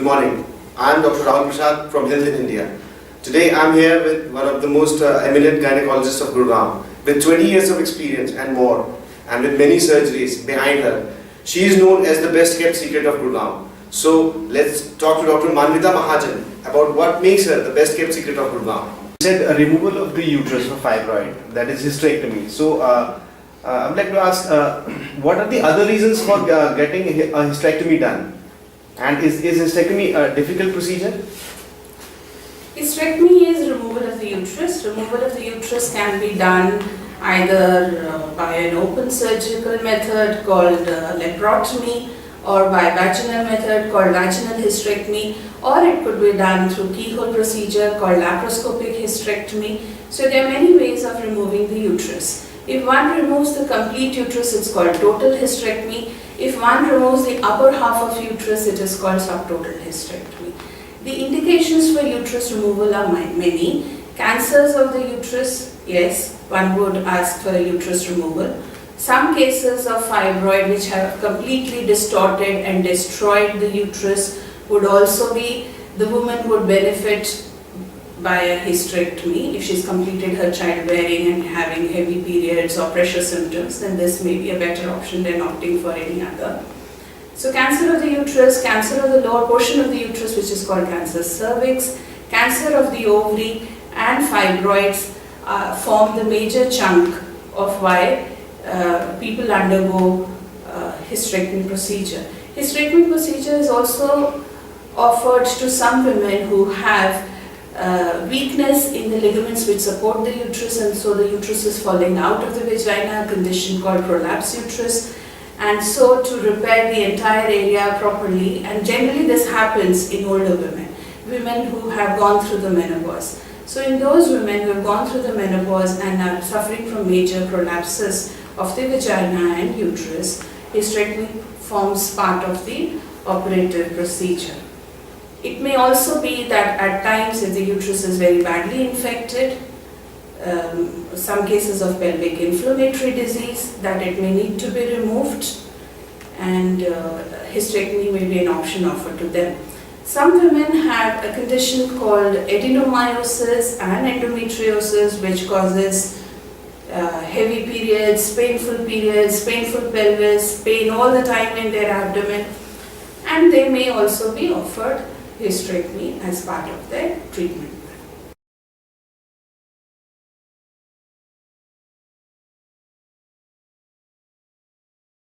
morning. I am Dr. Rahul Prasad from Health in India. Today I am here with one of the most eminent gynecologists of Gurgaon with 20 years of experience and more, and with many surgeries behind her. She is known as the best kept secret of Gurgaon. So let's talk to Dr. Manvita Mahajan about what makes her the best kept secret of Gurgaon. You said a removal of the uterus for fibroid, that is hysterectomy. So I would like to ask, what are the other reasons for getting a hysterectomy done? And is hysterectomy a difficult procedure? Hysterectomy is removal of the uterus. Removal of the uterus can be done either by an open surgical method called laparotomy, or by vaginal method called vaginal hysterectomy, or it could be done through keyhole procedure called laparoscopic hysterectomy. So there are many ways of removing the uterus. If one removes the complete uterus, it's called total hysterectomy. If one removes the upper half of uterus, it is called subtotal hysterectomy. The indications for uterus removal are many. Cancers of the uterus, yes, one would ask for a uterus removal. Some cases of fibroid which have completely distorted and destroyed the uterus would also be, the woman would benefit by a hysterectomy. If she's completed her childbearing and having heavy periods or pressure symptoms, then this may be a better option than opting for any other. So cancer of the uterus, cancer of the lower portion of the uterus, which is called cancer cervix, cancer of the ovary and fibroids form the major chunk of why people undergo hysterectomy procedure. Hysterectomy procedure is also offered to some women who have weakness in the ligaments which support the uterus, and so the uterus is falling out of the vagina, a condition called prolapse uterus, and so to repair the entire area properly, and generally this happens in older women who have gone through the menopause. So in those women who have gone through the menopause and are suffering from major prolapses of the vagina and uterus, hysterectomy forms part of the operative procedure. It may also be that at times, if the uterus is very badly infected, some cases of pelvic inflammatory disease, that it may need to be removed, and hysterectomy may be an option offered to them. Some women have a condition called adenomyosis and endometriosis, which causes heavy periods, painful pelvis, pain all the time in their abdomen, and they may also be offered hysterectomy as part of their treatment.